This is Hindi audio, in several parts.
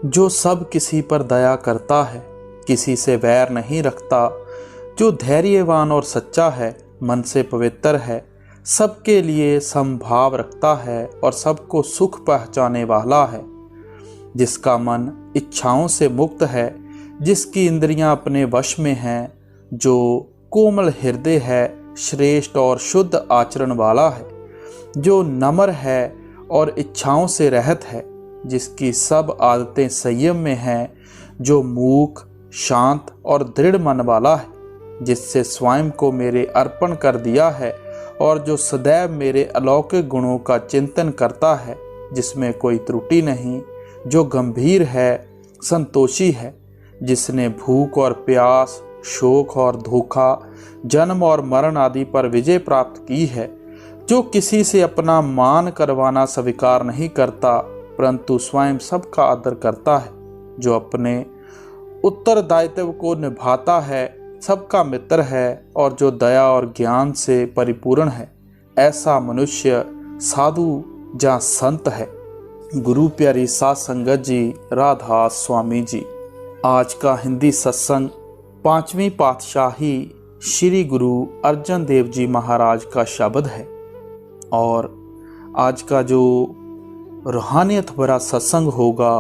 जो सब किसी पर दया करता है, किसी से वैर नहीं रखता, जो धैर्यवान और सच्चा है, मन से पवित्र है, सबके लिए समभाव रखता है और सबको सुख पहुँचाने वाला है, जिसका मन इच्छाओं से मुक्त है, जिसकी इंद्रियां अपने वश में हैं, जो कोमल हृदय है, श्रेष्ठ और शुद्ध आचरण वाला है, जो नम्र है और इच्छाओं से रहित है, जिसकी सब आदतें संयम में हैं, जो मूक, शांत और दृढ़ मन वाला है, जिससे स्वयं को मेरे अर्पण कर दिया है और जो सदैव मेरे अलौकिक गुणों का चिंतन करता है, जिसमें कोई त्रुटि नहीं, जो गंभीर है, संतोषी है, जिसने भूख और प्यास, शोक और धोखा, जन्म और मरण आदि पर विजय प्राप्त की है, जो किसी से अपना मान करवाना स्वीकार नहीं करता परंतु स्वयं सबका आदर करता है, जो अपने उत्तरदायित्व को निभाता है, सबका मित्र है और जो दया और ज्ञान से परिपूर्ण है, ऐसा मनुष्य साधु या संत है। गुरु प्यारी साध संगत जी, राधा स्वामी जी। आज का हिंदी सत्संग 5वीं पातशाही श्री गुरु अर्जन देव जी महाराज का शब्द है और आज का जो रूहानियत भरा सत्संग होगा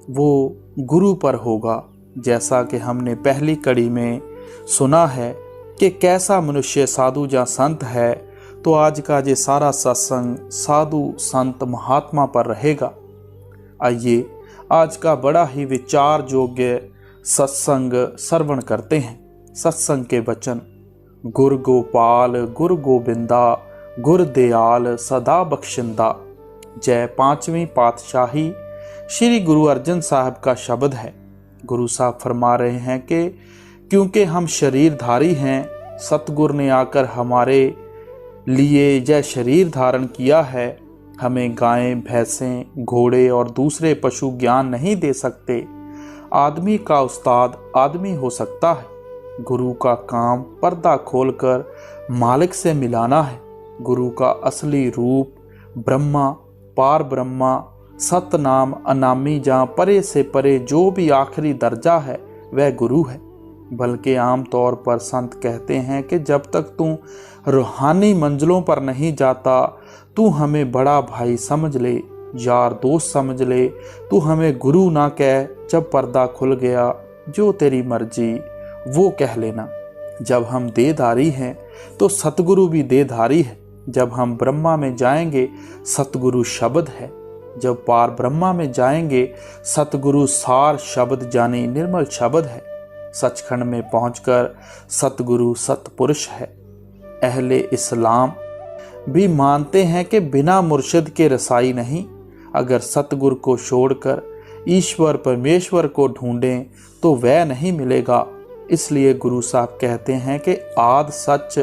वो गुरु पर होगा। जैसा कि हमने पहली कड़ी में सुना है कि कैसा मनुष्य साधु या संत है, तो आज का ये सारा सत्संग साधु संत महात्मा पर रहेगा। आइए आज का बड़ा ही विचार योग्य सत्संग श्रवण करते हैं। सत्संग के वचन: गुर गोपाल गुर गोविंदा गुर दयाल सदा बख्शिंदा। जय 5वीं पातशाही श्री गुरु अर्जन साहब का शब्द है। गुरु साहब फरमा रहे हैं कि क्योंकि हम शरीरधारी हैं, सतगुर ने आकर हमारे लिए यह शरीर धारण किया है। हमें गायें, भैंसें, घोड़े और दूसरे पशु ज्ञान नहीं दे सकते। आदमी का उस्ताद आदमी हो सकता है। गुरु का काम पर्दा खोलकर मालिक से मिलाना है। गुरु का असली रूप ब्रह्मा, पार ब्रह्मा, सतनाम, अनामी जहाँ परे से परे जो भी आखिरी दर्जा है वह गुरु है। बल्कि आम तौर पर संत कहते हैं कि जब तक तू रूहानी मंजिलों पर नहीं जाता, तू हमें बड़ा भाई समझ ले, यार दोस्त समझ ले, तू हमें गुरु ना कह। जब पर्दा खुल गया, जो तेरी मर्जी वो कह लेना। जब हम देहधारी हैं तो सतगुरु भी देहधारी है। जब हम ब्रह्मा में जाएंगे, सतगुरु शब्द है। जब पार ब्रह्मा में जाएंगे, सतगुरु सार शब्द जानी निर्मल शब्द है। सचखंड में पहुंचकर सतगुरु सतपुरुष है। अहले इस्लाम भी मानते हैं कि बिना मुर्शिद के रसाई नहीं। अगर सतगुरु को छोड़कर ईश्वर परमेश्वर को ढूंढें तो वह नहीं मिलेगा। इसलिए गुरु साहब कहते हैं कि आद सच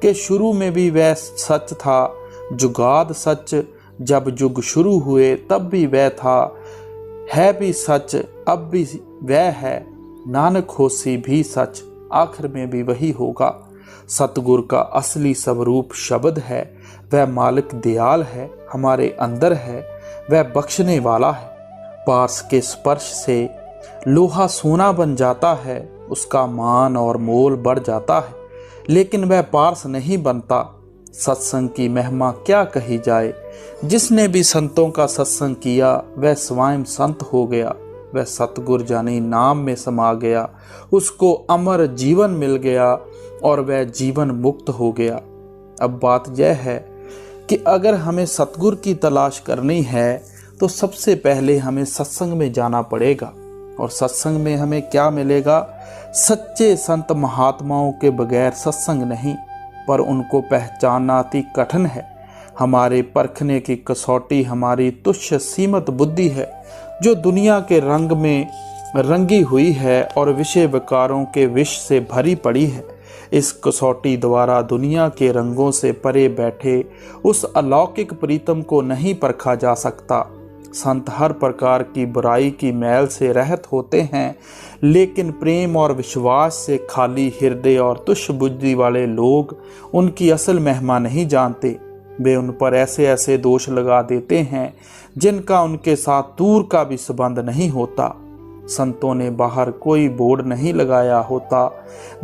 के शुरू में भी वह सच था, जुगाद सच, जब युग शुरू हुए तब भी वह था, है भी सच अब भी वह है, नानक होसी भी सच आखिर में भी वही होगा। सतगुरु का असली स्वरूप शब्द है। वह मालिक दयाल है, हमारे अंदर है, वह बख्शने वाला है। पार्स के स्पर्श से लोहा सोना बन जाता है, उसका मान और मोल बढ़ जाता है, लेकिन वह पार्स नहीं बनता। सत्संग की महिमा क्या कही जाए। जिसने भी संतों का सत्संग किया वह स्वयं संत हो गया। वह सतगुर जानी नाम में समा गया, उसको अमर जीवन मिल गया और वह जीवन मुक्त हो गया। अब बात यह है कि अगर हमें सतगुर की तलाश करनी है तो सबसे पहले हमें सत्संग में जाना पड़ेगा। और सत्संग में हमें क्या मिलेगा? सच्चे संत महात्माओं के बगैर सत्संग नहीं, पर उनको पहचानना अति कठिन है। हमारे परखने की कसौटी हमारी तुच्छ सीमित बुद्धि है, जो दुनिया के रंग में रंगी हुई है और विषय विकारों के विष से भरी पड़ी है। इस कसौटी द्वारा दुनिया के रंगों से परे बैठे उस अलौकिक प्रीतम को नहीं परखा जा सकता। संत हर प्रकार की बुराई की मैल से रहित होते हैं, लेकिन प्रेम और विश्वास से खाली हृदय और तुच्छ बुद्धि वाले लोग उनकी असल महिमा नहीं जानते। वे उन पर ऐसे ऐसे दोष लगा देते हैं जिनका उनके साथ दूर का भी संबंध नहीं होता। संतों ने बाहर कोई बोर्ड नहीं लगाया होता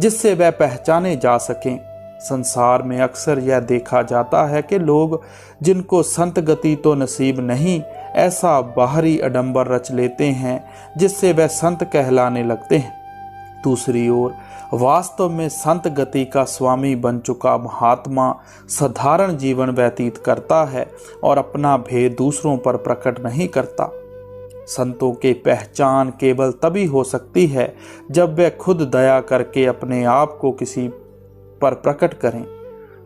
जिससे वह पहचाने जा सकें। संसार में अक्सर यह देखा जाता है कि लोग जिनको संत गति तो नसीब नहीं, ऐसा बाहरी आडंबर रच लेते हैं जिससे वह संत कहलाने लगते हैं। दूसरी ओर वास्तव में संत गति का स्वामी बन चुका महात्मा साधारण जीवन व्यतीत करता है और अपना भेद दूसरों पर प्रकट नहीं करता। संतों की पहचान केवल तभी हो सकती है जब वे खुद दया करके अपने आप को किसी पर प्रकट करें।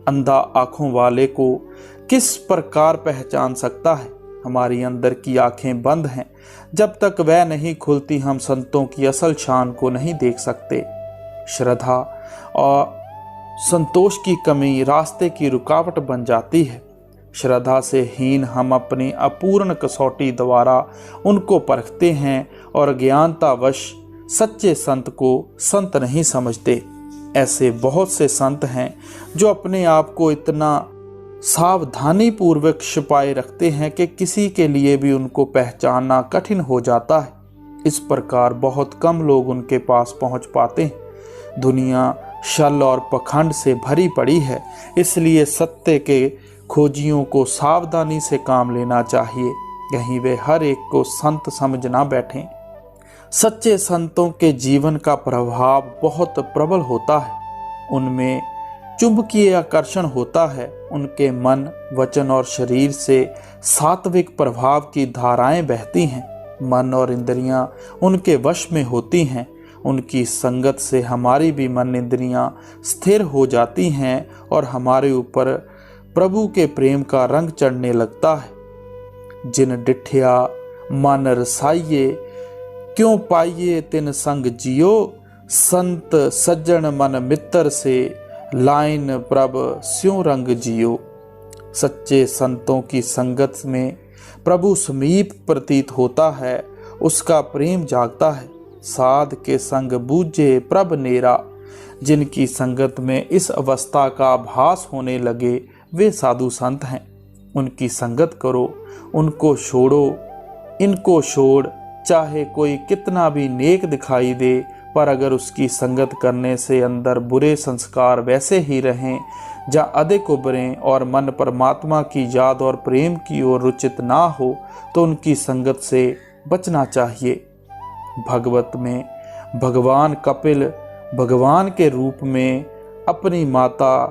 अंधा आंखों वाले को किस प्रकार पहचान सकता है? हमारी अंदर की आंखें बंद हैं, जब तक वह नहीं खुलती हम संतों की असल शान को नहीं देख सकते। श्रद्धा और संतोष की कमी रास्ते की रुकावट बन जाती है। श्रद्धा से हीन हम अपनी अपूर्ण कसौटी द्वारा उनको परखते हैं और ज्ञानतावश सच्चे संत को संत नहीं समझते। ऐसे बहुत से संत हैं जो अपने आप को इतना सावधानी पूर्वक छिपाए रखते हैं कि किसी के लिए भी उनको पहचानना कठिन हो जाता है। इस प्रकार बहुत कम लोग उनके पास पहुंच पाते हैं। दुनिया छल और पखंड से भरी पड़ी है, इसलिए सत्य के खोजियों को सावधानी से काम लेना चाहिए, कहीं वे हर एक को संत समझ ना बैठें। सच्चे संतों के जीवन का प्रभाव बहुत प्रबल होता है। उनमें चुंबकीय आकर्षण होता है। उनके मन, वचन और शरीर से सात्विक प्रभाव की धाराएं बहती हैं। मन और इंद्रियां उनके वश में होती हैं। उनकी संगत से हमारी भी मन इंद्रियां स्थिर हो जाती हैं और हमारे ऊपर प्रभु के प्रेम का रंग चढ़ने लगता है। जिन डिठिया मन रसाइये, क्यों पाइये तिन संग जियो, संत सज्जन मन मित्र से, लाइन प्रभ स्यों रंग जियो। सच्चे संतों की संगत में प्रभु समीप प्रतीत होता है, उसका प्रेम जागता है। साध के संग बूझे प्रभ नेरा, जिनकी संगत में इस अवस्था का आभास होने लगे वे साधु संत हैं। उनकी संगत करो, उनको छोड़ो, इनको छोड़, चाहे कोई कितना भी नेक दिखाई दे, पर अगर उसकी संगत करने से अंदर बुरे संस्कार वैसे ही रहें या अधिक उभरें और मन परमात्मा की याद और प्रेम की ओर रुचित ना हो, तो उनकी संगत से बचना चाहिए। भगवत में भगवान कपिल भगवान के रूप में अपनी माता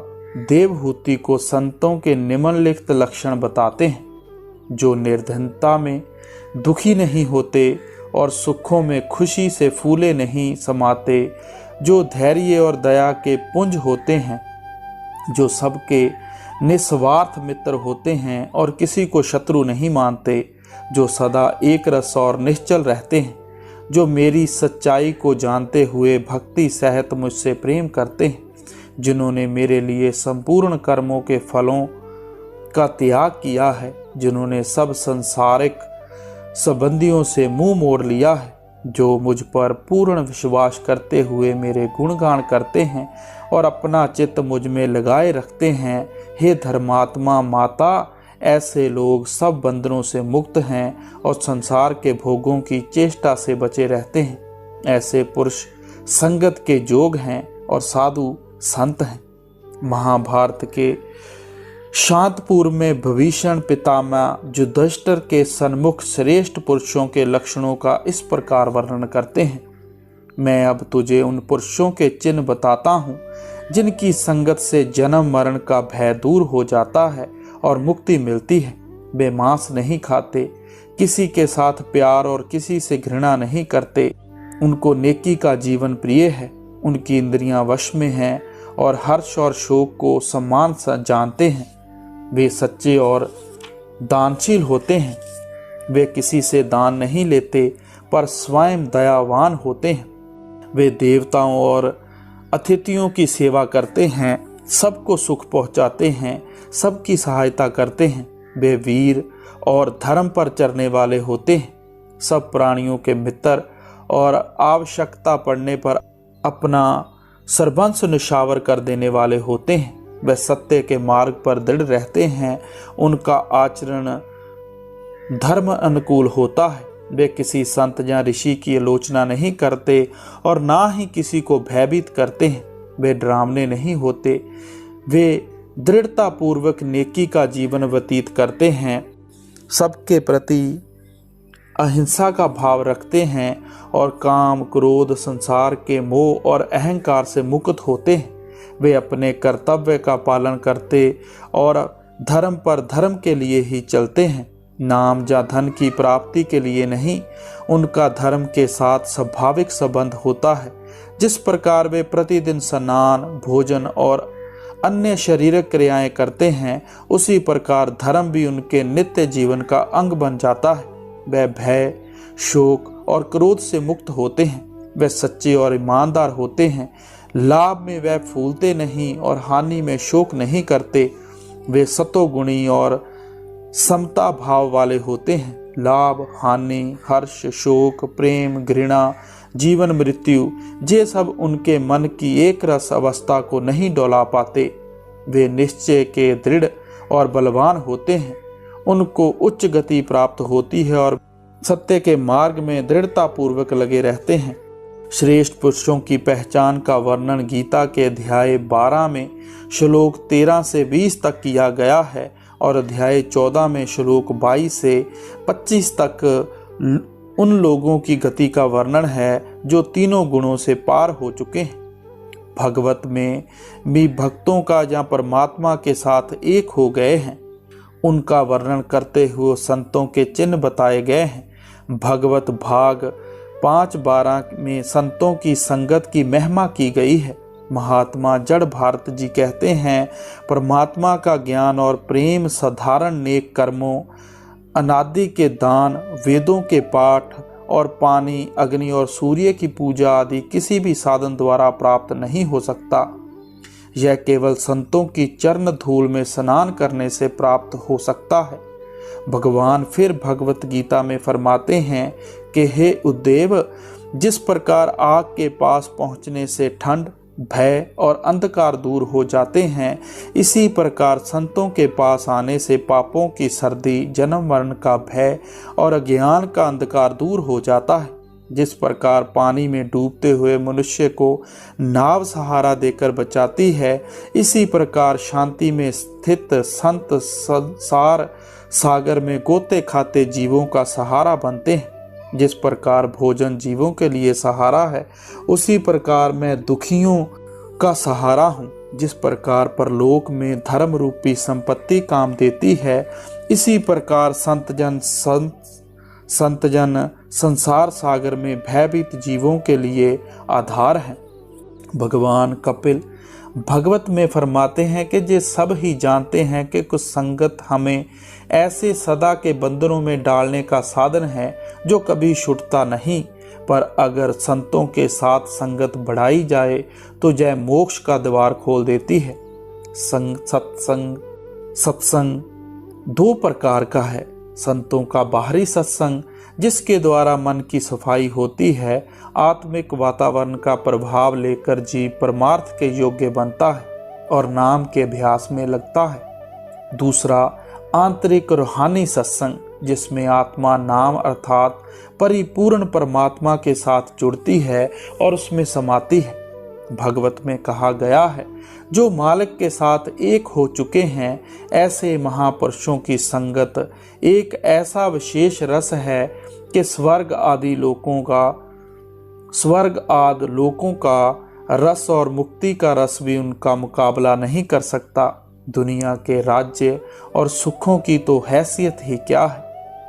देवहूति को संतों के निम्नलिखित लक्षण बताते हैं, जो निर्धनता में दुखी नहीं होते और सुखों में खुशी से फूले नहीं समाते, जो धैर्य और दया के पुंज होते हैं, जो सबके निस्वार्थ मित्र होते हैं और किसी को शत्रु नहीं मानते, जो सदा एक रस और निश्चल रहते हैं, जो मेरी सच्चाई को जानते हुए भक्ति सहित मुझसे प्रेम करते हैं, जिन्होंने मेरे लिए संपूर्ण कर्मों के फलों का त्याग किया है, जिन्होंने सब संसारिक संबंधियों से मुंह मोड़ लिया है, जो मुझ पर पूर्ण विश्वास करते हुए मेरे गुणगान करते हैं और अपना चित्त मुझ में लगाए रखते हैं। हे धर्मात्मा माता, ऐसे लोग सब बंधनों से मुक्त हैं और संसार के भोगों की चेष्टा से बचे रहते हैं। ऐसे पुरुष संगत के जोग हैं और साधु संत हैं। महाभारत के शांतपुर में भीषण पितामह युधिष्ठिर के सन्मुख श्रेष्ठ पुरुषों के लक्षणों का इस प्रकार वर्णन करते हैं। मैं अब तुझे उन पुरुषों के चिन्ह बताता हूँ जिनकी संगत से जन्म मरण का भय दूर हो जाता है और मुक्ति मिलती है। वे मांस नहीं खाते, किसी के साथ प्यार और किसी से घृणा नहीं करते, उनको नेकी का जीवन प्रिय है, उनकी इंद्रियां वश में हैं और हर्ष और शोक को सम्मान से जानते हैं। वे सच्चे और दानशील होते हैं। वे किसी से दान नहीं लेते पर स्वयं दयावान होते हैं। वे देवताओं और अतिथियों की सेवा करते हैं, सबको सुख पहुंचाते हैं, सबकी सहायता करते हैं। वे वीर और धर्म पर चलने वाले होते हैं, सब प्राणियों के मित्र और आवश्यकता पड़ने पर अपना सर्वस्व निछावर कर देने वाले होते हैं। वे सत्य के मार्ग पर दृढ़ रहते हैं। उनका आचरण धर्म अनुकूल होता है। वे किसी संत या ऋषि की आलोचना नहीं करते और ना ही किसी को भयभीत करते हैं। वे डरावने नहीं होते। वे दृढ़ता पूर्वक नेकी का जीवन व्यतीत करते हैं, सबके प्रति अहिंसा का भाव रखते हैं और काम, क्रोध, संसार के मोह और अहंकार से मुक्त होते हैं। वे अपने कर्तव्य का पालन करते और धर्म पर धर्म के लिए ही चलते हैं, नाम या धन की प्राप्ति के लिए नहीं। उनका धर्म के साथ स्वाभाविक संबंध होता है। जिस प्रकार वे प्रतिदिन स्नान, भोजन और अन्य शारीरिक क्रियाएं करते हैं, उसी प्रकार धर्म भी उनके नित्य जीवन का अंग बन जाता है। वे भय, शोक और क्रोध से मुक्त होते हैं। वे सच्चे और ईमानदार होते हैं। लाभ में वे फूलते नहीं और हानि में शोक नहीं करते। वे सतोगुणी और समता भाव वाले होते हैं। लाभ, हानि, हर्ष, शोक, प्रेम, घृणा, जीवन, मृत्यु, ये सब उनके मन की एक रस अवस्था को नहीं डोला पाते। वे निश्चय के दृढ़ और बलवान होते हैं। उनको उच्च गति प्राप्त होती है और सत्य के मार्ग में दृढ़ता पूर्वक लगे रहते हैं। श्रेष्ठ पुरुषों की पहचान का वर्णन गीता के अध्याय 12 में श्लोक 13 से 20 तक किया गया है और अध्याय 14 में श्लोक 22 से 25 तक उन लोगों की गति का वर्णन है जो तीनों गुणों से पार हो चुके हैं। भगवत में भी भक्तों का या परमात्मा के साथ एक हो गए हैं, उनका वर्णन करते हुए संतों के चिन्ह बताए गए हैं। भगवत भाग 5:12 में संतों की संगत की महिमा की गई है। महात्मा जड़ भारत जी कहते हैं, परमात्मा का ज्ञान और प्रेम साधारण नेक कर्मों, अनादि के दान, वेदों के पाठ और पानी, अग्नि और सूर्य की पूजा आदि किसी भी साधन द्वारा प्राप्त नहीं हो सकता। यह केवल संतों की चरण धूल में स्नान करने से प्राप्त हो सकता है। भगवान फिर भगवत गीता में फरमाते हैं कि हे उद्देव, जिस प्रकार आग के पास पहुंचने से ठंड, भय और अंधकार दूर हो जाते हैं, इसी प्रकार संतों के पास आने से पापों की सर्दी, जन्म मरण का भय और अज्ञान का अंधकार दूर हो जाता है। जिस प्रकार पानी में डूबते हुए मनुष्य को नाव सहारा देकर बचाती है, इसी प्रकार शांति में स्थित संत संसार सागर में गोते खाते जीवों का सहारा बनते हैं। जिस प्रकार भोजन जीवों के लिए सहारा है, उसी प्रकार मैं दुखियों का सहारा हूँ। जिस प्रकार परलोक में धर्म रूपी संपत्ति काम देती है, इसी प्रकार संतजन संसार सागर में भयभीत जीवों के लिए आधार है। भगवान कपिल भगवत में फरमाते हैं कि ये सब ही जानते हैं कि कुछ संगत हमें ऐसे सदा के बंधनों में डालने का साधन है जो कभी छूटता नहीं, पर अगर संतों के साथ संगत बढ़ाई जाए तो यह मोक्ष का द्वार खोल देती है। सत्संग दो प्रकार का है। संतों का बाहरी सत्संग, जिसके द्वारा मन की सफाई होती है, आत्मिक वातावरण का प्रभाव लेकर जीव परमार्थ के योग्य बनता है और नाम के अभ्यास में लगता है। दूसरा आंतरिक रूहानी सत्संग, जिसमें आत्मा नाम अर्थात परिपूर्ण परमात्मा के साथ जुड़ती है और उसमें समाती है। भगवत में कहा गया है, जो मालिक के साथ एक हो चुके हैं, ऐसे महापुरुषों की संगत एक ऐसा विशेष रस है कि स्वर्ग आदि लोकों का रस और मुक्ति का रस भी उनका मुकाबला नहीं कर सकता। दुनिया के राज्य और सुखों की तो हैसियत ही क्या है,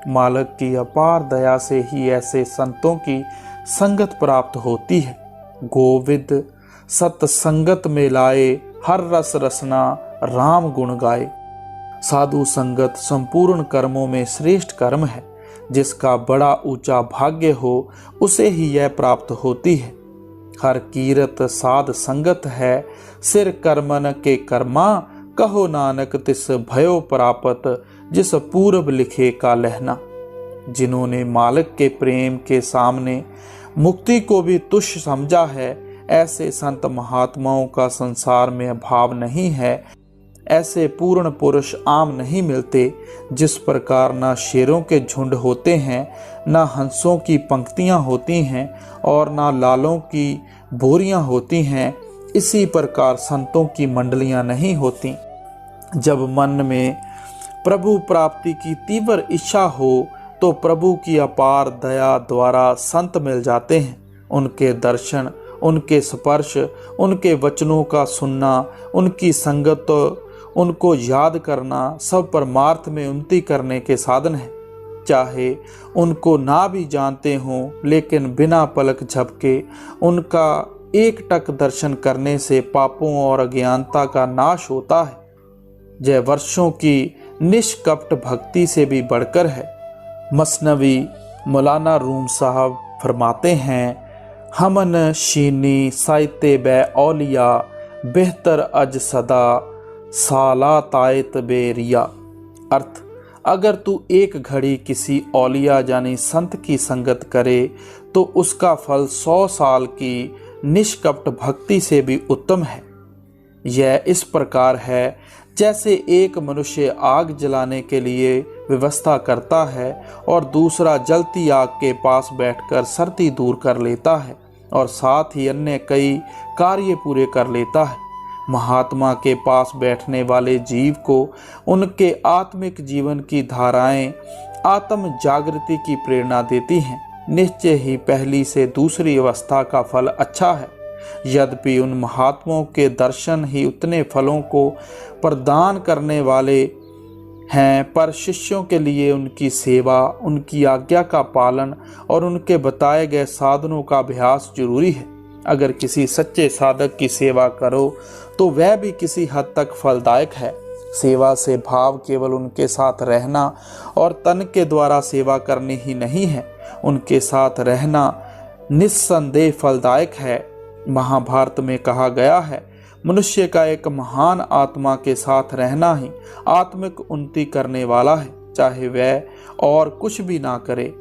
मालिक की अपार दया से ही ऐसे संतों की संगत प्राप्त होती है। गोविंद सत्संगत में लाए, हर रस रसना राम गुण गाए। साधु संगत संपूर्ण कर्मों में श्रेष्ठ कर्म है। जिसका बड़ा ऊंचा भाग्य हो, उसे ही यह प्राप्त होती है। हर कीरत साध संगत है, सिर कर्मन के कर्मा, कहो नानक तिस भयो प्रापत, जिस पूर्व लिखे का लहना। जिन्होंने मालिक के प्रेम के सामने मुक्ति को भी तुच्छ समझा है, ऐसे संत महात्माओं का संसार में अभाव नहीं है। ऐसे पूर्ण पुरुष आम नहीं मिलते। जिस प्रकार ना शेरों के झुंड होते हैं, ना हंसों की पंक्तियां होती हैं और ना लालों की बोरियां होती हैं, इसी प्रकार संतों की मंडलियां नहीं होती। जब मन में प्रभु प्राप्ति की तीव्र इच्छा हो तो प्रभु की अपार दया द्वारा संत मिल जाते हैं। उनके दर्शन, उनके स्पर्श, उनके वचनों का सुनना, उनकी संगत, उनको याद करना सब परमार्थ में उन्नति करने के साधन हैं। चाहे उनको ना भी जानते हों, लेकिन बिना पलक झपके उनका एकटक दर्शन करने से पापों और अज्ञानता का नाश होता है। यह वर्षों की निष्कपट भक्ति से भी बढ़कर है। मसनवी मौलाना रूम साहब फरमाते हैं, हमन शीनी साहित्य बे औलिया बेहतर अज सदा साला तायत बेरिया। अर्थ, अगर तू एक घड़ी किसी औलिया यानी संत की संगत करे तो उसका फल 100 साल की निष्कपट भक्ति से भी उत्तम है। यह इस प्रकार है जैसे एक मनुष्य आग जलाने के लिए व्यवस्था करता है और दूसरा जलती आग के पास बैठकर सर्दी दूर कर लेता है और साथ ही अन्य कई कार्य पूरे कर लेता है। महात्मा के पास बैठने वाले जीव को उनके आत्मिक जीवन की धाराएं आत्म जागृति की प्रेरणा देती हैं। निश्चय ही पहली से दूसरी अवस्था का फल अच्छा है। यद्यपि उन महात्माओं के दर्शन ही उतने फलों को प्रदान करने वाले हैं, पर शिष्यों के लिए उनकी सेवा, उनकी आज्ञा का पालन और उनके बताए गए साधनों का अभ्यास जरूरी है। अगर किसी सच्चे साधक की सेवा करो तो वह भी किसी हद तक फलदायक है। सेवा से भाव केवल उनके साथ रहना और तन के द्वारा सेवा करनी ही नहीं है, उनके साथ रहना निस्संदेह फलदायक है। महाभारत में कहा गया है, मनुष्य का एक महान आत्मा के साथ रहना ही आत्मिक उन्नति करने वाला है, चाहे वह और कुछ भी ना करे।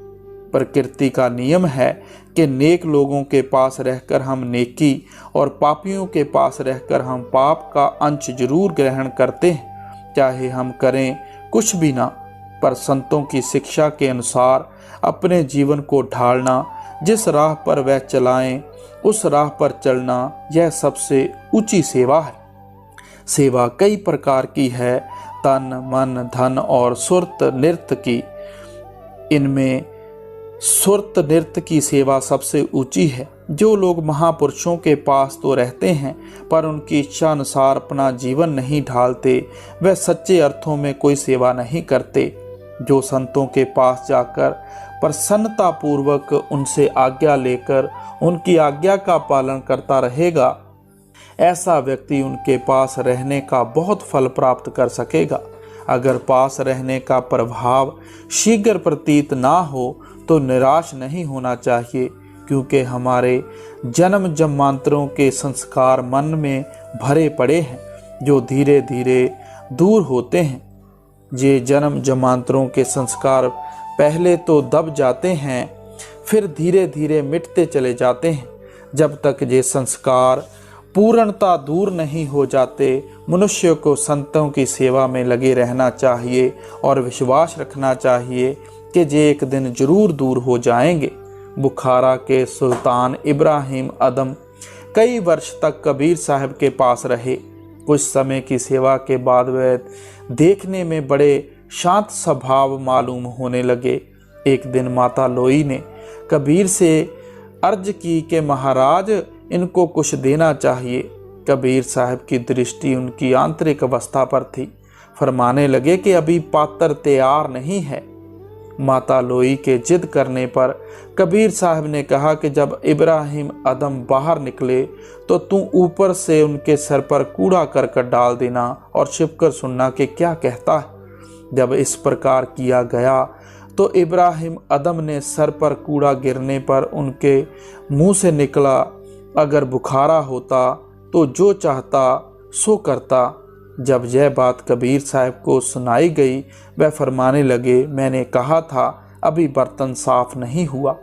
प्रकृति का नियम है कि नेक लोगों के पास रहकर हम नेकी और पापियों के पास रहकर हम पाप का अंश जरूर ग्रहण करते हैं, चाहे हम करें कुछ भी ना। पर संतों की शिक्षा के अनुसार अपने जीवन को ढालना, जिस राह पर वह चलाएं उस राह पर चलना, यह सबसे ऊंची सेवा है। सेवा कई प्रकार की है, तन मन धन और सुरत नृत्य की। इनमें सुरत नृत्य की सेवा सबसे ऊंची है। जो लोग महापुरुषों के पास तो रहते हैं पर उनकी इच्छा अनुसार अपना जीवन नहीं ढालते, वह सच्चे अर्थों में कोई सेवा नहीं करते। जो संतों के पास जाकर प्रसन्नता पूर्वक उनसे आज्ञा लेकर उनकी आज्ञा का पालन करता रहेगा, ऐसा व्यक्ति उनके पास रहने का बहुत फल प्राप्त कर सकेगा। अगर पास रहने का प्रभाव शीघ्र प्रतीत ना हो तो निराश नहीं होना चाहिए, क्योंकि हमारे जन्म जन्मांतरों के संस्कार मन में भरे पड़े हैं जो धीरे धीरे दूर होते हैं। ये जन्म जन्मांतरों के संस्कार पहले तो दब जाते हैं, फिर धीरे धीरे मिटते चले जाते हैं। जब तक ये संस्कार पूर्णता दूर नहीं हो जाते, मनुष्य को संतों की सेवा में लगे रहना चाहिए और विश्वास रखना चाहिए कि ये एक दिन जरूर दूर हो जाएंगे। बुखारा के सुल्तान इब्राहिम अदम कई वर्ष तक कबीर साहब के पास रहे। कुछ समय की सेवा के बाद वे देखने में बड़े शांत स्वभाव मालूम होने लगे। एक दिन माता लोई ने कबीर से अर्ज की कि महाराज, इनको कुछ देना चाहिए। कबीर साहब की दृष्टि उनकी आंतरिक अवस्था पर थी। फरमाने लगे कि अभी पात्र तैयार नहीं है। माता लोई के जिद करने पर कबीर साहब ने कहा कि जब इब्राहिम अदम बाहर निकले तो तू ऊपर से उनके सर पर कूड़ा करकट डाल देना और छिपकर सुनना कि क्या कहता है। जब इस प्रकार किया गया तो इब्राहिम अदम ने सर पर कूड़ा गिरने पर उनके मुंह से निकला, अगर बुखारा होता तो जो चाहता सो करता। जब यह बात कबीर साहब को सुनाई गई, वह फरमाने लगे, मैंने कहा था अभी बर्तन साफ नहीं हुआ।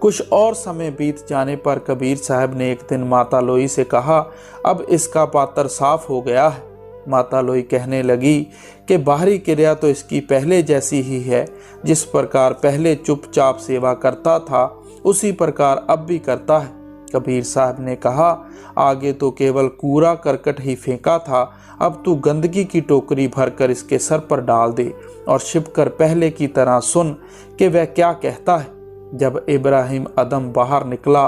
कुछ और समय बीत जाने पर कबीर साहब ने एक दिन माता लोई से कहा, अब इसका पात्र साफ हो गया है। माता लोई कहने लगी कि बाहरी क्रिया तो इसकी पहले जैसी ही है। जिस प्रकार पहले चुपचाप सेवा करता था उसी प्रकार अब भी करता है। कबीर साहब ने कहा, आगे तो केवल कूड़ा करकट ही फेंका था, अब तू गंदगी की टोकरी भरकर इसके सर पर डाल दे और छिपकर पहले की तरह सुन कि वह क्या कहता है। जब इब्राहिम अदम बाहर निकला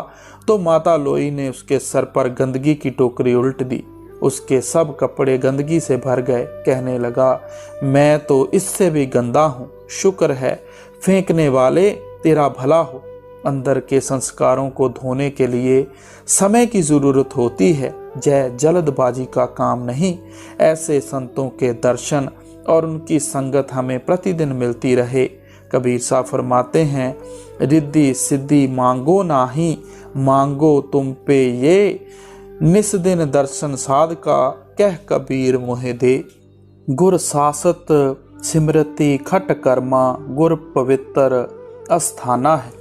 तो माता लोई ने उसके सर पर गंदगी की टोकरी उल्ट दी। उसके सब कपड़े गंदगी से भर गए। कहने लगा, मैं तो इससे भी गंदा हूँ, शुक्र है फेंकने वाले तेरा भला हो। अंदर के संस्कारों को धोने के लिए समय की जरूरत होती है, जय जल्दबाजी का काम नहीं। ऐसे संतों के दर्शन और उनकी संगत हमें प्रतिदिन मिलती रहे। कबीर साहब फरमाते हैं, रिद्धि सिद्धि मांगो नाही, मांगो तुम पे ये, निस दिन दर्शन साध का कह कबीर मोहे दे। गुर सासत सिमरति खट कर्मा, गुर पवित्र अस्थाना है।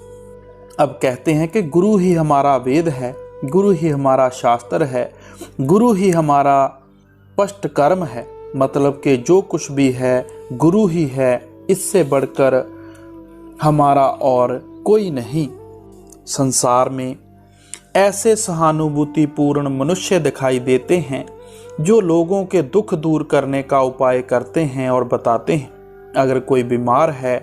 अब कहते हैं कि गुरु ही हमारा वेद है, गुरु ही हमारा शास्त्र है, गुरु ही हमारा पष्ट कर्म है। मतलब कि जो कुछ भी है गुरु ही है, इससे बढ़कर हमारा और कोई नहीं। संसार में ऐसे सहानुभूतिपूर्ण मनुष्य दिखाई देते हैं जो लोगों के दुख दूर करने का उपाय करते हैं और बताते हैं। अगर कोई बीमार है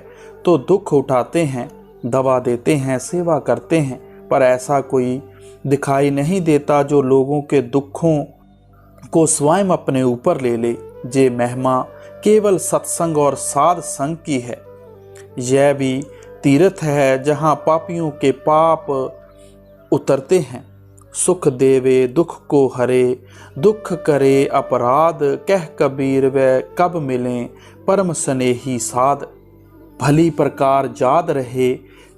तो दुख उठाते हैं, दवा देते हैं, सेवा करते हैं, पर ऐसा कोई दिखाई नहीं देता जो लोगों के दुखों को स्वयं अपने ऊपर ले ले। ये महिमा केवल सत्संग और साध संग की है। यह भी तीर्थ है जहाँ पापियों के पाप उतरते हैं। सुख देवे दुख को हरे, दुख करे अपराध, कह कबीर वे कब मिलें परम स्नेही साध। भली प्रकार याद रहे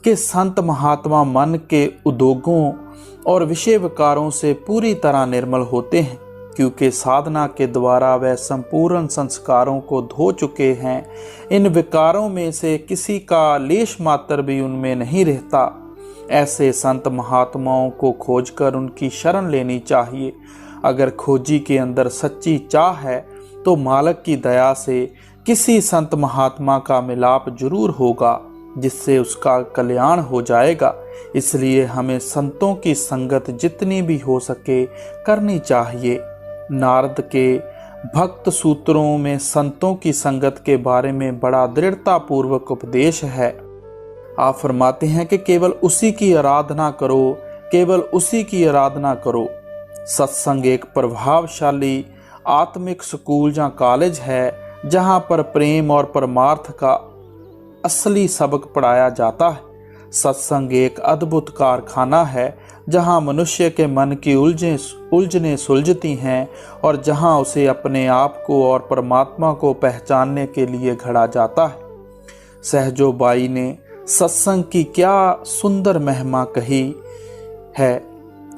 कि संत महात्मा मन के उद्योगों और विषय विकारों से पूरी तरह निर्मल होते हैं, क्योंकि साधना के द्वारा वह संपूर्ण संस्कारों को धो चुके हैं। इन विकारों में से किसी का लेश मात्र भी उनमें नहीं रहता। ऐसे संत महात्माओं को खोजकर उनकी शरण लेनी चाहिए। अगर खोजी के अंदर सच्ची चाह है तो मालिक की दया से किसी संत महात्मा का मिलाप जरूर होगा, जिससे उसका कल्याण हो जाएगा। इसलिए हमें संतों की संगत जितनी भी हो सके करनी चाहिए। नारद के भक्त सूत्रों में संतों की संगत के बारे में बड़ा दृढ़ता पूर्वक उपदेश है। आप फरमाते हैं कि केवल उसी की आराधना करो, केवल उसी की आराधना करो। सत्संग एक प्रभावशाली आत्मिक स्कूल या कॉलेज है जहाँ पर प्रेम और परमार्थ का असली सबक पढ़ाया जाता है। सत्संग एक अद्भुत कारखाना है जहाँ मनुष्य के मन की उलझनें सुलझती हैं और जहाँ उसे अपने आप को और परमात्मा को पहचानने के लिए घड़ा जाता है। सहजोबाई ने सत्संग की क्या सुंदर महिमा कही है।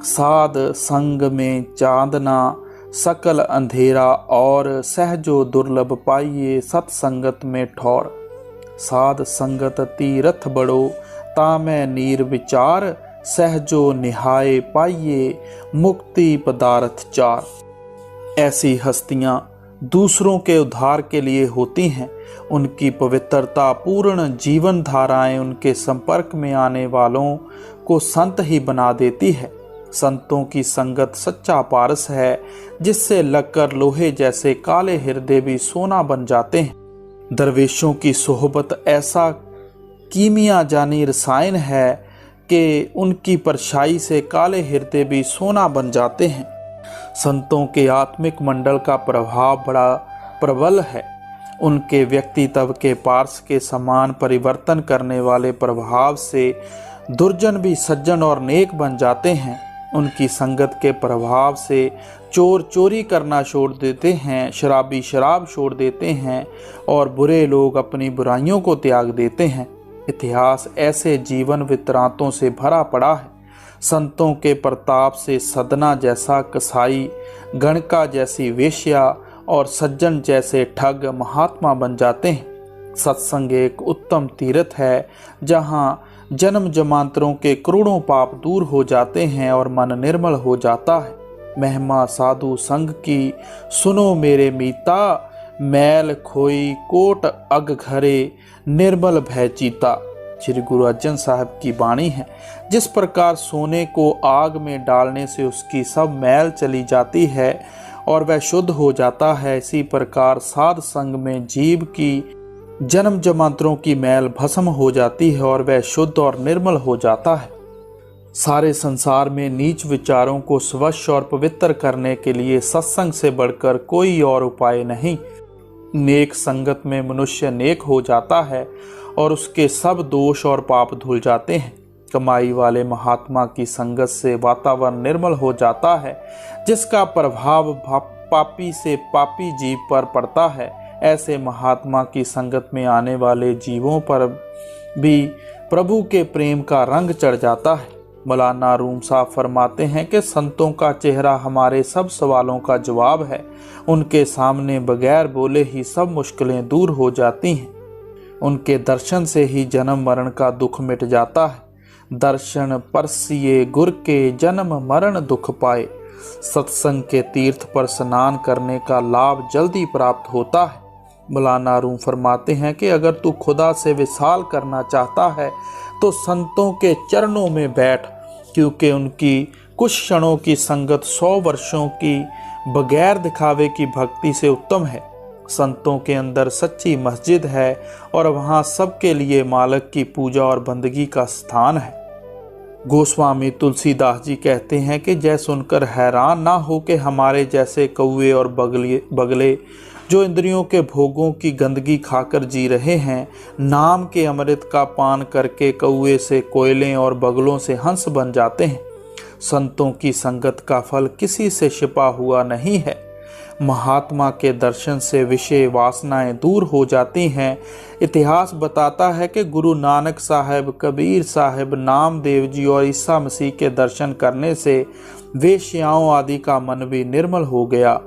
साध संग में चांदना सकल अंधेरा, और सहजो दुर्लभ पाइये सत्संगत में ठौर। साध संगत तीरथ बड़ो, तामै नीर विचार, सहजो निहाय पाइये मुक्ति पदार्थ चार। ऐसी हस्तियां दूसरों के उद्धार के लिए होती हैं। उनकी पवित्रता पूर्ण जीवन धाराएं उनके संपर्क में आने वालों को संत ही बना देती है। संतों की संगत सच्चा पारस है, जिससे लगकर लोहे जैसे काले हृदय भी सोना बन जाते हैं। दरवेशों की सोहबत ऐसा कीमिया जानी रसायन है कि उनकी परछाई से काले हृदय भी सोना बन जाते हैं। संतों के आत्मिक मंडल का प्रभाव बड़ा प्रबल है। उनके व्यक्तित्व के पार्श के समान परिवर्तन करने वाले प्रभाव से दुर्जन भी सज्जन और नेक बन जाते हैं। उनकी संगत के प्रभाव से चोर चोरी करना छोड़ देते हैं, शराबी शराब छोड़ देते हैं और बुरे लोग अपनी बुराइयों को त्याग देते हैं। इतिहास ऐसे जीवन वितरांतों से भरा पड़ा है। संतों के प्रताप से सदना जैसा कसाई, गणका जैसी वेश्या और सज्जन जैसे ठग महात्मा बन जाते हैं। सत्संग एक उत्तम तीर्थ है जहाँ जन्म जमांतरों के करोड़ों पाप दूर हो जाते हैं और मन निर्मल हो जाता है। महिमा साधु संग की सुनो मेरे मीता, मैल खोई कोट अग घरे निर्मल भय चीता। श्री गुरु अर्जन साहब की वाणी है। जिस प्रकार सोने को आग में डालने से उसकी सब मैल चली जाती है और वह शुद्ध हो जाता है, इसी प्रकार साध संग में जीव की जन्म जन्मांतरों की मैल भस्म हो जाती है और वह शुद्ध और निर्मल हो जाता है। सारे संसार में नीच विचारों को स्वच्छ और पवित्र करने के लिए सत्संग से बढ़कर कोई और उपाय नहीं। नेक संगत में मनुष्य नेक हो जाता है और उसके सब दोष और पाप धुल जाते हैं। कमाई वाले महात्मा की संगत से वातावरण निर्मल हो जाता है, जिसका प्रभाव पापी से पापी जीव पर पड़ता है। ऐसे महात्मा की संगत में आने वाले जीवों पर भी प्रभु के प्रेम का रंग चढ़ जाता है। मौलाना रूम साहब फरमाते हैं कि संतों का चेहरा हमारे सब सवालों का जवाब है। उनके सामने बगैर बोले ही सब मुश्किलें दूर हो जाती हैं। उनके दर्शन से ही जन्म मरण का दुख मिट जाता है। दर्शन परसिए गुर के जन्म मरण दुख पाए। सत्संग के तीर्थ पर स्नान करने का लाभ जल्दी प्राप्त होता है। मौलाना रूम फरमाते हैं कि अगर तू खुदा से विशाल करना चाहता है तो संतों के चरणों में बैठ, क्योंकि उनकी कुछ क्षणों की संगत 100 वर्षों की बगैर दिखावे की भक्ति से उत्तम है। संतों के अंदर सच्ची मस्जिद है और वहाँ सबके लिए मालिक की पूजा और बंदगी का स्थान है। गोस्वामी तुलसीदास जी कहते हैं कि जय सुनकर हैरान ना हो कि हमारे जैसे कौवे और बगले जो इंद्रियों के भोगों की गंदगी खाकर जी रहे हैं, नाम के अमृत का पान करके कौवे से कोयले और बगलों से हंस बन जाते हैं। संतों की संगत का फल किसी से छिपा हुआ नहीं है। महात्मा के दर्शन से विषय वासनाएं दूर हो जाती हैं। इतिहास बताता है कि गुरु नानक साहब, कबीर साहब, नामदेव जी और ईसा मसीह के दर्शन करने से वेश्याओं आदि का मन भी निर्मल हो गया।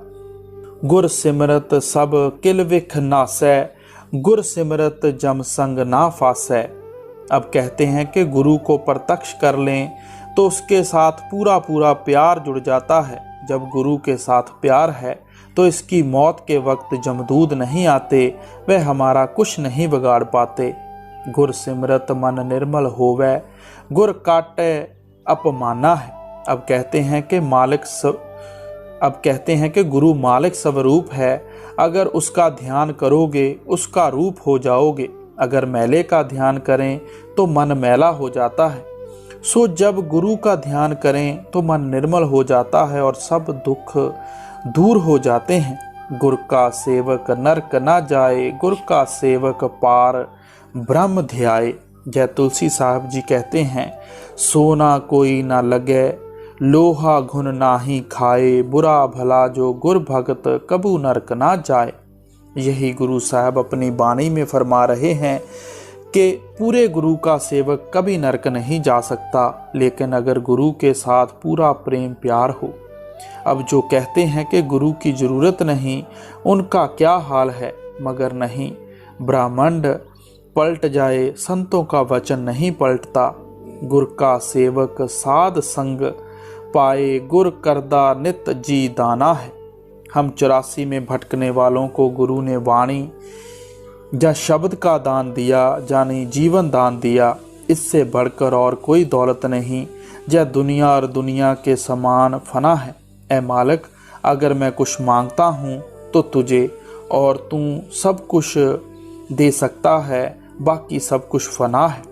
गुर सिमरत सब किल विख नासै, गुर सिमरत जम संग ना फासै। अब कहते हैं कि गुरु को प्रत्यक्ष कर लें तो उसके साथ पूरा पूरा प्यार जुड़ जाता है। जब गुरु के साथ प्यार है तो इसकी मौत के वक्त जमदूत नहीं आते, वह हमारा कुछ नहीं बिगाड़ पाते। गुर सिमरत मन निर्मल होवै, गुर काटे अपमाना है। अब कहते हैं कि गुरु मालिक स्वरूप है। अगर उसका ध्यान करोगे उसका रूप हो जाओगे। अगर मैले का ध्यान करें तो मन मैला हो जाता है। सो जब गुरु का ध्यान करें तो मन निर्मल हो जाता है और सब दुख दूर हो जाते हैं। गुर का सेवक नरक ना जाए, गुर का सेवक पार ब्रह्म ध्याए। जय तुलसी साहब जी कहते हैं, सोना कोई ना लगे, लोहा घुन नाही खाए, बुरा भला जो गुर भगत कबू नरक ना जाए। यही गुरु साहब अपनी वाणी में फरमा रहे हैं कि पूरे गुरु का सेवक कभी नरक नहीं जा सकता, लेकिन अगर गुरु के साथ पूरा प्रेम प्यार हो। अब जो कहते हैं कि गुरु की जरूरत नहीं, उनका क्या हाल है। मगर नहीं, ब्रह्मांड पलट जाए, संतों का वचन नहीं पलटता। गुर का सेवक साध संग पाए, गुर करदा नित जी दाना है। हम 84 में भटकने वालों को गुरु ने वाणी या शब्द का दान दिया, यानी जीवन दान दिया। इससे बढ़कर और कोई दौलत नहीं। यह दुनिया और दुनिया के समान फना है। ऐ मालिक, अगर मैं कुछ मांगता हूँ तो तुझे, और तू सब कुछ दे सकता है, बाकी सब कुछ फना है।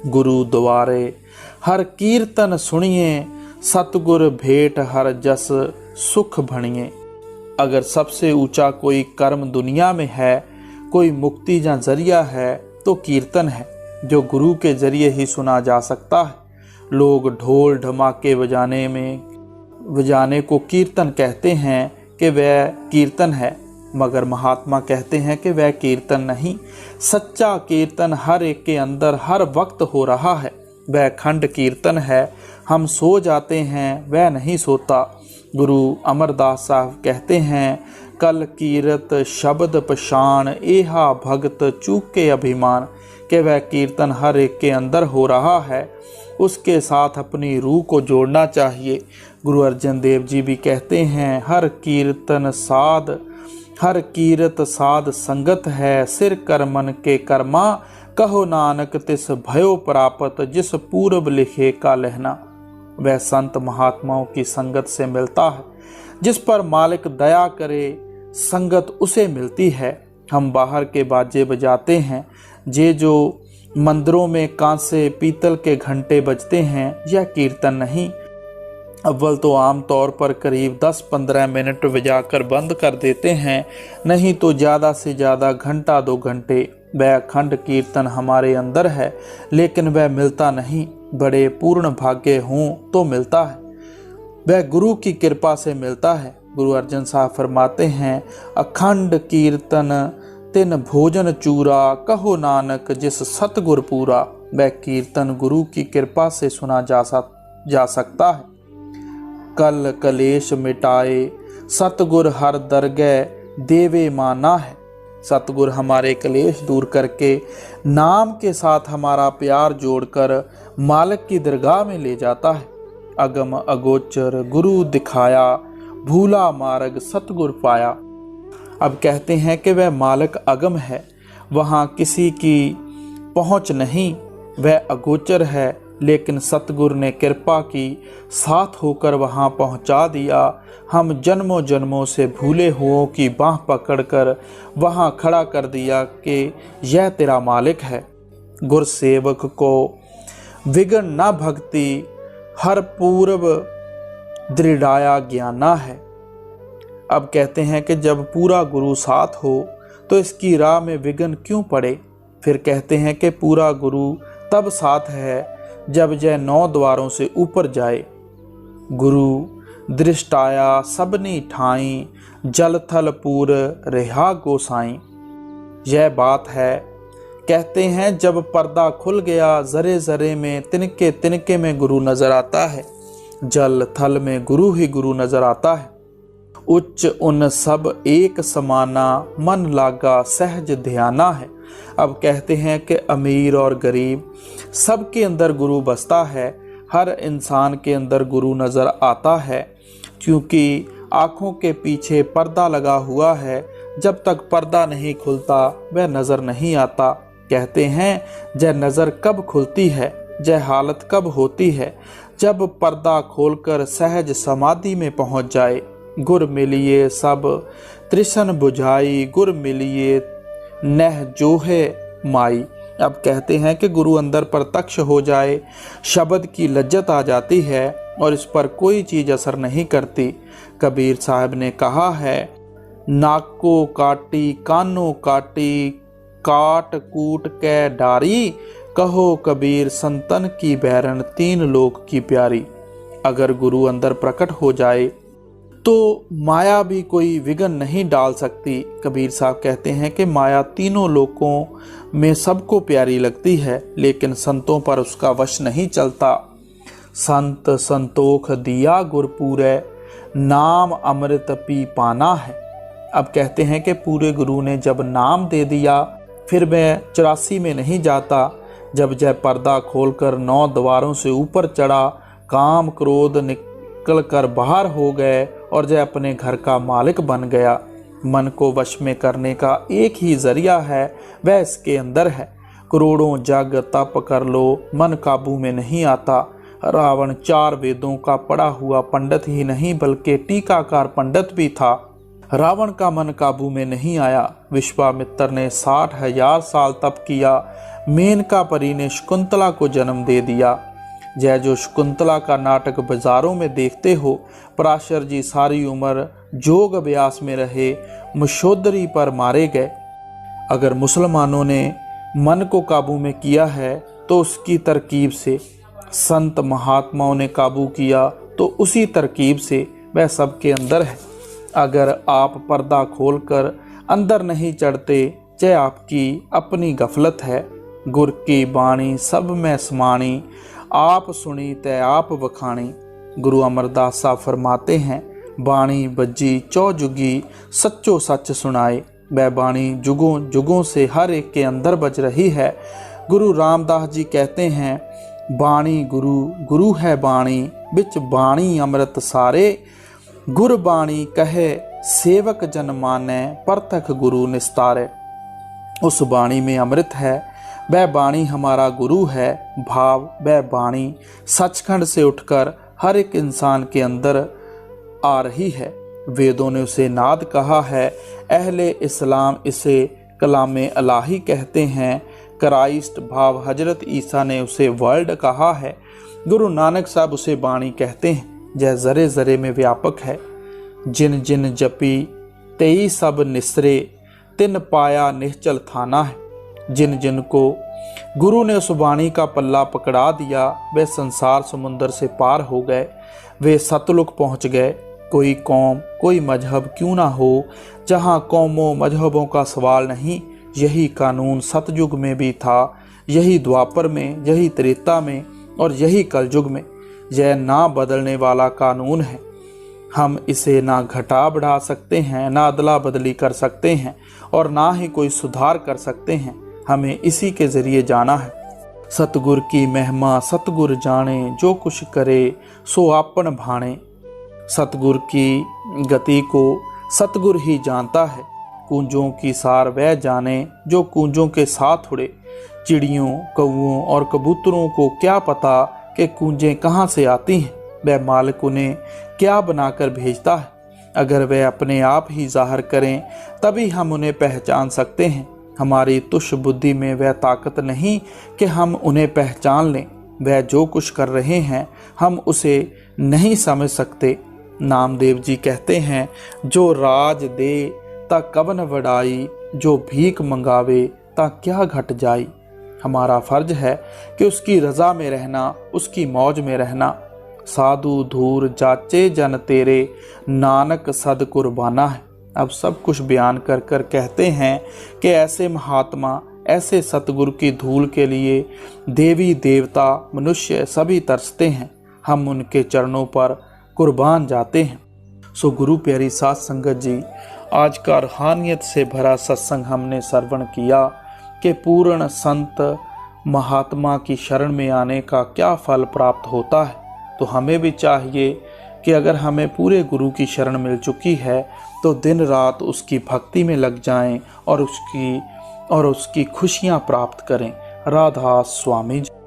गुरु द्वारे हर कीर्तन सुनिए, सतगुर भेंट हर जस सुख भणिए। अगर सबसे ऊंचा कोई कर्म दुनिया में है, कोई मुक्ति या जरिया है, तो कीर्तन है, जो गुरु के जरिए ही सुना जा सकता है। लोग ढोल ढमाके बजाने को कीर्तन कहते हैं कि वह कीर्तन है, मगर महात्मा कहते हैं कि वह कीर्तन नहीं। सच्चा कीर्तन हर एक के अंदर हर वक्त हो रहा है, वह अखंड कीर्तन है। हम सो जाते हैं, वह नहीं सोता। गुरु अमरदास साहब कहते हैं, कल कीरत शब्द पशान, एहा भगत चूके अभिमान। कि वह कीर्तन हर एक के अंदर हो रहा है, उसके साथ अपनी रूह को जोड़ना चाहिए। गुरु अर्जन देव जी भी कहते हैं, हर कीरत साध संगत है, सिर कर मन के कर्मा, कहो नानक तिस भयो प्रापत, जिस पूर्व लिखे का लहना। वह संत महात्माओं की संगत से मिलता है जिस पर मालिक दया करे, संगत उसे मिलती है। हम बाहर के बाजे बजाते हैं, ये जो मंदिरों में कांसे पीतल के घंटे बजते हैं, यह कीर्तन नहीं। अव्वल तो आम तौर पर करीब 10-15 मिनट बजाकर बंद कर देते हैं, नहीं तो ज़्यादा से ज़्यादा घंटा 2 घंटे। वह अखंड कीर्तन हमारे अंदर है, लेकिन वह मिलता नहीं। बड़े पूर्ण भाग्य हों तो मिलता है, वह गुरु की कृपा से मिलता है। गुरु अर्जन साहब फरमाते हैं, अखंड कीर्तन तिन भोजन चूरा, कहो नानक जिस सतगुर पूरा। वह कीर्तन गुरु की कृपा से सुना जा सकता है। कल कलेश मिटाए, सतगुर हर दरगह देवे माना है। सतगुर हमारे कलेश दूर करके नाम के साथ हमारा प्यार जोड़कर मालिक की दरगाह में ले जाता है। अगम अगोचर गुरु दिखाया, भूला मार्ग सतगुर पाया। अब कहते हैं कि वह मालिक अगम है, वहाँ किसी की पहुँच नहीं, वह अगोचर है, लेकिन सतगुरु ने कृपा की, साथ होकर वहाँ पहुँचा दिया। हम जन्मों जन्मों से भूले हुओं की बाँह पकड़कर वहाँ खड़ा कर दिया कि यह तेरा मालिक है। गुर सेवक को विघ्न न भक्ति, हर पूर्व दृढ़ाया ज्ञाना है। अब कहते हैं कि जब पूरा गुरु साथ हो तो इसकी राह में विघ्न क्यों पड़े। फिर कहते हैं कि पूरा गुरु तब साथ है जब यह 9 द्वारों से ऊपर जाए। गुरु दृष्टाया सबनी ठाई, जल थल पूर रिहा गोसाई। यह बात है, कहते हैं जब पर्दा खुल गया, जरे जरे में तिनके तिनके में गुरु नजर आता है, जल थल में गुरु ही गुरु नजर आता है। उच्च उन सब एक समाना, मन लागा सहज ध्याना है। अब कहते हैं कि अमीर और गरीब सबके अंदर गुरु बसता है, हर इंसान के अंदर गुरु नज़र आता है, क्योंकि आँखों के पीछे पर्दा लगा हुआ है। जब तक पर्दा नहीं खुलता वह नज़र नहीं आता। कहते हैं यह नज़र कब खुलती है, यह हालत कब होती है, जब पर्दा खोलकर सहज समाधि में पहुँच जाए। गुर मिलिए सब त्रिशन बुझाई, गुर मिलिए नह जोहे माई। अब कहते हैं कि गुरु अंदर प्रत्यक्ष हो जाए, शब्द की लज्जत आ जाती है और इस पर कोई चीज़ असर नहीं करती। कबीर साहब ने कहा है, नाको काटी कानो काटी, काट कूट के डारी, कहो कबीर संतन की बैरन, 3 लोक की प्यारी। अगर गुरु अंदर प्रकट हो जाए तो माया भी कोई विघ्न नहीं डाल सकती। कबीर साहब कहते हैं कि माया तीनों लोकों में सबको प्यारी लगती है, लेकिन संतों पर उसका वश नहीं चलता। संत संतोख दिया गुरपूरे, नाम अमृत पी पाना है। अब कहते हैं कि पूरे गुरु ने जब नाम दे दिया, फिर मैं 84 में नहीं जाता। जब जय पर्दा खोलकर 9 द्वारों से ऊपर चढ़ा, काम क्रोध निकल कर बाहर हो गए और जय अपने घर का मालिक बन गया। मन को वश में करने का एक ही जरिया है, वह इसके अंदर है। करोड़ों जग तप कर लो, मन काबू में नहीं आता। रावण 4 वेदों का पढ़ा हुआ पंडित ही नहीं बल्कि टीकाकार पंडित भी था। रावण का मन काबू में नहीं आया। विश्वामित्र ने 60,000 साल तप किया। मेनका परी ने शकुंतला को जन्म दे दिया। जय जो शकुंतला का नाटक बाजारों में देखते हो, पराशर जी सारी उम्र जोग अभ्यास में रहे, मुशोदरी पर मारे गए। अगर मुसलमानों ने मन को काबू में किया है तो उसकी तरकीब से, संत महात्माओं ने काबू किया तो उसी तरकीब से, वह सबके अंदर है। अगर आप पर्दा खोलकर अंदर नहीं चढ़ते, चाहे आपकी अपनी गफलत है। गुर की बाणी सब में समाणी, आप सुनी तय आप बखानी। गुरु अमरदास साहब फरमाते हैं, बाणी बज्जी चौजुगी सच्चो सच सुनाए। वह बाणी जुगों जुगों से हर एक के अंदर बज रही है। गुरु रामदास जी कहते हैं, बाणी गुरु गुरु है बाणी, बिच बाणी अमृत सारे, गुरबाणी कहे सेवक जन माने, परतख गुरु निस्तारे। उस वाणी में अमृत है, वह वाणी हमारा गुरु है। भाव वह वाणी सचखंड से उठकर हर एक इंसान के अंदर आ रही है। वेदों ने उसे नाद कहा है, अहले इस्लाम इसे कलामे अलाही कहते हैं। क्राइस्ट भाव हजरत ईसा ने उसे वर्ल्ड कहा है। गुरु नानक साहब उसे वाणी कहते हैं। यह जरे जरे में व्यापक है। जिन जिन जपी तेई सब निसरे, तिन पाया निश्चल थाना है। जिन जिन को गुरु ने उस वाणी का पल्ला पकड़ा दिया, वे संसार समुंदर से पार हो गए, वे सतलुक पहुंच गए। कोई कौम कोई मजहब क्यों ना हो, जहाँ कौमों मजहबों का सवाल नहीं, यही कानून सतयुग में भी था, यही द्वापर में, यही त्रेता में और यही कलयुग में। यह ना बदलने वाला कानून है। हम इसे ना घटा बढ़ा सकते हैं, ना अदला बदली कर सकते हैं और ना ही कोई सुधार कर सकते हैं। हमें इसी के जरिए जाना है। सतगुर की महिमा सतगुर जाने, जो कुछ करे सो आपन भाणे। सतगुर की गति को सतगुर ही जानता है। कूंजों की सार वह जाने, जो कूंजों के साथ उड़े। चिड़ियों, कौओं और कबूतरों को क्या पता कि कूंजें कहाँ से आती हैं। वह मालिक उन्हें क्या बनाकर भेजता है। अगर वह अपने आप ही जाहिर करें, तभी हम उन्हें पहचान सकते हैं। हमारी तुच्छ बुद्धि में वह ताकत नहीं कि हम उन्हें पहचान लें। वह जो कुछ कर रहे हैं, हम उसे नहीं समझ सकते। नामदेव जी कहते हैं, जो राज दे ता कवन वडाई, जो भीख मंगावे ता क्या घट जाई। हमारा फर्ज है कि उसकी रजा में रहना, उसकी मौज में रहना। साधु धूर जाचे जन तेरे, नानक सद कुर्बाना है। अब सब कुछ बयान कर कर कहते हैं कि ऐसे महात्मा, ऐसे सतगुरु की धूल के लिए देवी देवता मनुष्य सभी तरसते हैं। हम उनके चरणों पर कुर्बान जाते हैं। सो गुरु प्यारी साध संगत जी, आज का रूहानियत से भरा सत्संग हमने श्रवण किया कि पूर्ण संत महात्मा की शरण में आने का क्या फल प्राप्त होता है। तो हमें भी चाहिए कि अगर हमें पूरे गुरु की शरण मिल चुकी है तो दिन रात उसकी भक्ति में लग जाएं और उसकी खुशियां प्राप्त करें। राधा स्वामी जी।